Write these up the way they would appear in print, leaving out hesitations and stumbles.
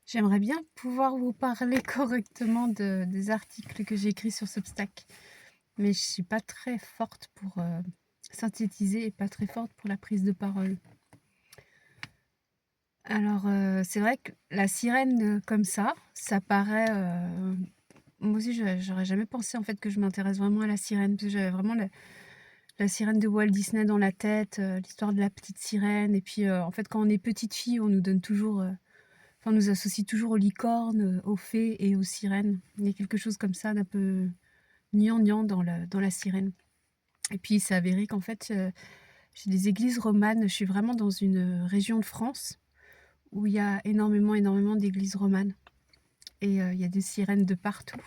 J'aimerais bien pouvoir vous parler correctement des articles que j'ai écrits sur Substack, mais je suis pas très forte pour synthétiser et pas très forte pour la prise de parole. Alors, c'est vrai que la sirène comme ça paraît... moi aussi, j'aurais jamais pensé en fait que je m'intéresse vraiment à la sirène, parce que j'avais vraiment la sirène de Walt Disney dans la tête, l'histoire de la petite sirène. Et puis, en fait, quand on est petite fille, on nous donne toujours... Enfin, on nous associe toujours aux licornes, aux fées et aux sirènes. Il y a quelque chose comme ça d'un peu gnangnan dans la sirène. Et puis, il s'est avéré qu'en fait, j'ai des églises romanes. Je suis vraiment dans une région de France où il y a énormément d'églises romanes. Et il y a des sirènes de partout.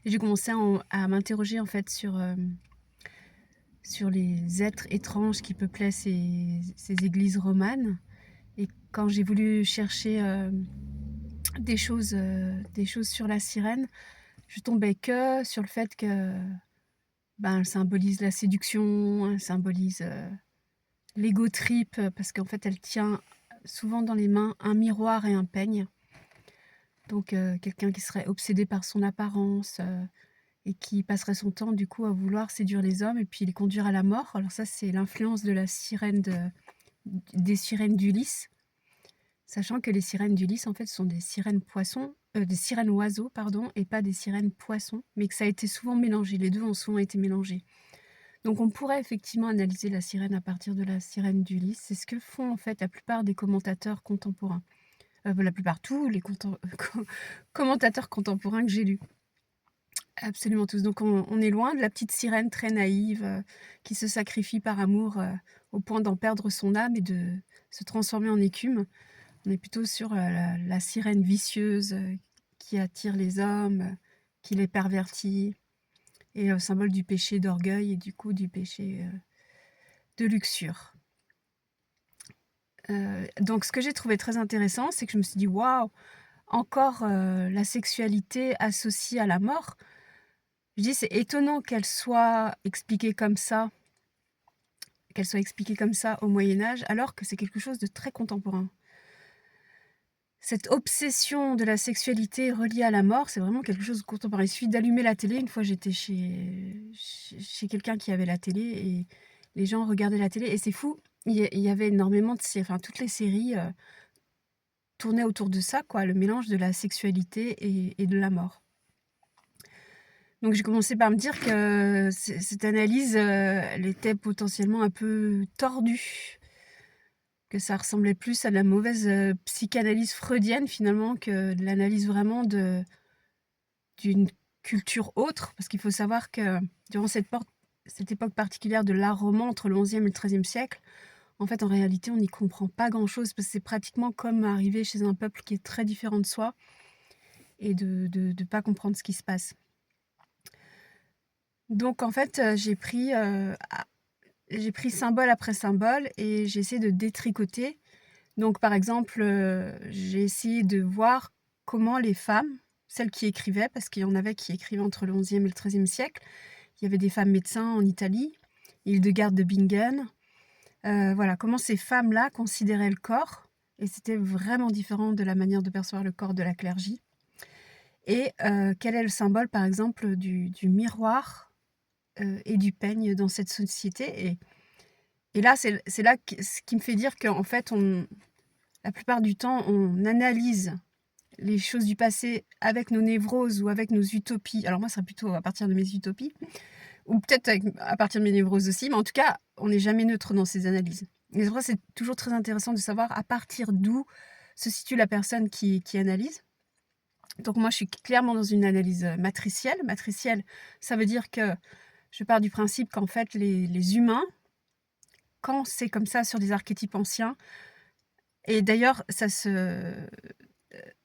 Et j'ai commencé à m'interroger en fait sur les êtres étranges qui peuplaient ces églises romanes. Et quand j'ai voulu chercher des choses sur la sirène, je tombais que sur le fait que elle symbolise la séduction, elle symbolise l'ego trip, parce qu'en fait, elle tient souvent dans les mains un miroir et un peigne. Donc, quelqu'un qui serait obsédé par son apparence et qui passerait son temps, du coup, à vouloir séduire les hommes et puis les conduire à la mort. Alors, ça, c'est l'influence de la sirène des sirènes d'Ulysse. Sachant que les sirènes d'Ulysse, en fait, sont des sirènes poissons, des sirènes oiseaux, pardon, et pas des sirènes poissons, mais que ça a été souvent mélangé. Les deux ont souvent été mélangés. Donc, on pourrait effectivement analyser la sirène à partir de la sirène d'Ulysse. C'est ce que font en fait la plupart des commentateurs contemporains. La plupart, tous les commentateurs contemporains que j'ai lus. Absolument tous. Donc, on est loin de la petite sirène très naïve qui se sacrifie par amour au point d'en perdre son âme et de se transformer en écume. On est plutôt sur la sirène vicieuse qui attire les hommes, qui les pervertit, et symbole du péché d'orgueil et du coup du péché de luxure. Donc ce que j'ai trouvé très intéressant, c'est que je me suis dit: «Waouh! Encore la sexualité associée à la mort». Je dis: «C'est étonnant qu'elle soit expliquée comme ça au Moyen Âge, alors que c'est quelque chose de très contemporain». Cette obsession de la sexualité reliée à la mort, c'est vraiment quelque chose de contemporain. Il suffit d'allumer la télé. Une fois, j'étais chez quelqu'un qui avait la télé et les gens regardaient la télé et c'est fou, il y avait énormément de sé enfin toutes les séries, tournaient autour de ça quoi, le mélange de la sexualité et de la mort. Donc j'ai commencé par me dire que cette analyse, elle était potentiellement un peu tordue, que ça ressemblait plus à de la mauvaise, psychanalyse freudienne finalement que de l'analyse vraiment d'une culture autre. Parce qu'il faut savoir que durant cette époque particulière de l'art roman entre le XIe et le XIIIe siècle, en fait, en réalité, on n'y comprend pas grand-chose parce que c'est pratiquement comme arriver chez un peuple qui est très différent de soi et de pas comprendre ce qui se passe. Donc en fait, j'ai pris symbole après symbole et j'ai essayé de détricoter. Donc par exemple, j'ai essayé de voir comment les femmes, celles qui écrivaient, parce qu'il y en avait qui écrivaient entre le XIe et le XIIIe siècle, il y avait des femmes médecins en Italie, Hildegarde de Bingen, voilà, comment ces femmes-là considéraient le corps, et c'était vraiment différent de la manière de percevoir le corps de la clergie. Et quel est le symbole, par exemple, du miroir et du peigne dans cette société. Et là, c'est là ce qui me fait dire qu'en fait, la plupart du temps, on analyse les choses du passé avec nos névroses ou avec nos utopies. Alors moi, ça serait plutôt à partir de mes utopies, ou peut-être à partir de mes névroses aussi, mais en tout cas, on n'est jamais neutre dans ces analyses. Et c'est vrai, c'est toujours très intéressant de savoir à partir d'où se situe la personne qui analyse. Donc moi, je suis clairement dans une analyse matricielle. Matricielle, ça veut dire que je pars du principe qu'en fait, les humains, quand c'est comme ça sur des archétypes anciens, et d'ailleurs, ça se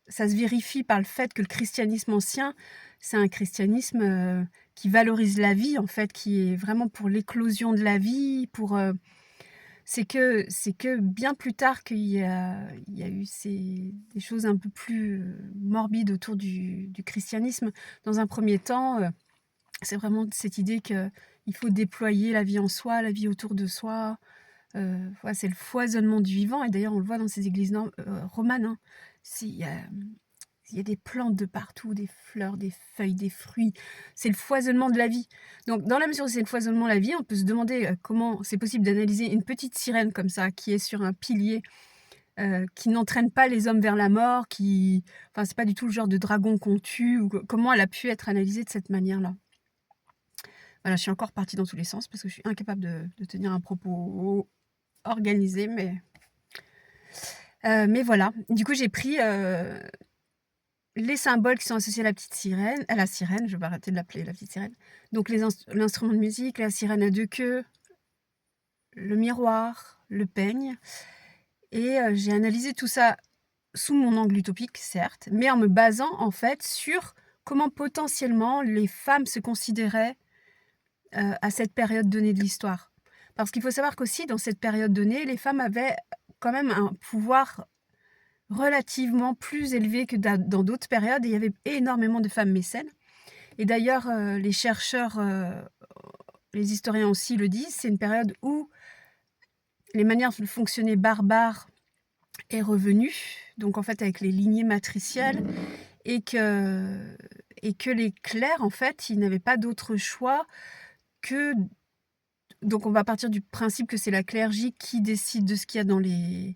vérifie par le fait que le christianisme ancien, c'est un christianisme qui valorise la vie, en fait, qui est vraiment pour l'éclosion de la vie, c'est que bien plus tard il y a eu des choses un peu plus morbides autour du christianisme. Dans un premier temps, c'est vraiment cette idée qu'il faut déployer la vie en soi, la vie autour de soi. Voilà, c'est le foisonnement du vivant et d'ailleurs on le voit dans ces églises romanes, hein. Il y a des plantes de partout, des fleurs, des feuilles, des fruits. C'est le foisonnement de la vie. Donc dans la mesure où c'est le foisonnement de la vie, on peut se demander, comment c'est possible d'analyser une petite sirène comme ça, qui est sur un pilier, qui n'entraîne pas les hommes vers la mort, qui enfin, c'est pas du tout le genre de dragon qu'on tue ou comment elle a pu être analysée de cette manière-là? Voilà, je suis encore partie dans tous les sens parce que je suis incapable de tenir un propos organisé, mais voilà. Du coup, j'ai pris, les symboles qui sont associés à la sirène, je vais arrêter de l'appeler la petite sirène. Donc l'instrument de musique, la sirène à 2 queues, le miroir, le peigne et j'ai analysé tout ça sous mon angle utopique, certes, mais en me basant, en fait, sur comment potentiellement les femmes se considéraient, à cette période donnée de l'histoire. Parce qu'il faut savoir qu'aussi dans cette période donnée, les femmes avaient quand même un pouvoir relativement plus élevé que dans d'autres périodes et il y avait énormément de femmes mécènes. Et d'ailleurs, les chercheurs, les historiens aussi le disent, c'est une période où les manières de fonctionner barbares est revenue, donc en fait avec les lignées matricielles et que les clercs, en fait, ils n'avaient pas d'autre choix que donc on va partir du principe que c'est la clergie qui décide de ce qu'il y a dans les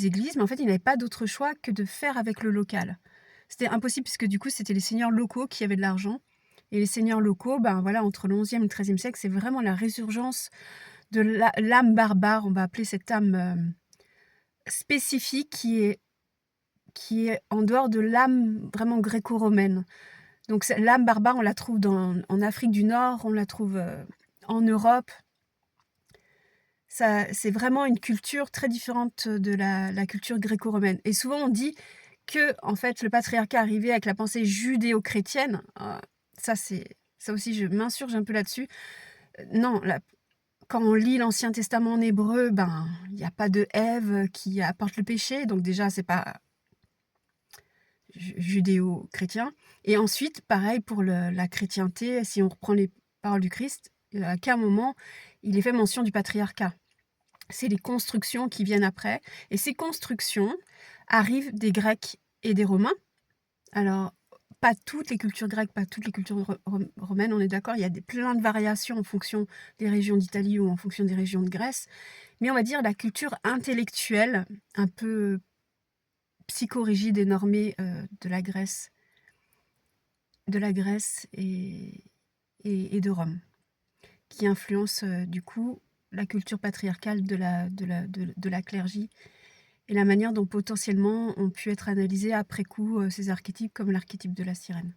églises, mais en fait, ils n'avaient pas d'autre choix que de faire avec le local. C'était impossible puisque du coup, c'était les seigneurs locaux qui avaient de l'argent et les seigneurs locaux, ben, voilà, entre le XIe et le XIIIe siècle, c'est vraiment la résurgence de l'âme barbare, on va appeler cette âme, spécifique qui est en dehors de l'âme vraiment gréco-romaine. Donc c'est l'âme barbare, on la trouve en Afrique du Nord, on la trouve, en Europe. Ça c'est vraiment une culture très différente de la culture gréco-romaine et souvent on dit que en fait, le patriarcat arrivait avec la pensée judéo-chrétienne. Ça aussi je m'insurge un peu là-dessus. Non, quand on lit l'Ancien Testament en hébreu, ben, il y a pas de Ève qui apporte le péché, donc déjà c'est pas judéo-chrétien et ensuite pareil pour la chrétienté, si on reprend les paroles du Christ, à aucun moment il est fait mention du patriarcat. C'est les constructions qui viennent après et ces constructions arrivent des Grecs et des Romains. Alors, pas toutes les cultures grecques, pas toutes les cultures romaines, on est d'accord, il y a plein de variations en fonction des régions d'Italie ou en fonction des régions de Grèce, mais on va dire la culture intellectuelle, un peu psychorigide et normée de la Grèce et de Rome, qui influence du coup la culture patriarcale de la clergie et la manière dont potentiellement ont pu être analysés après coup ces archétypes comme l'archétype de la sirène.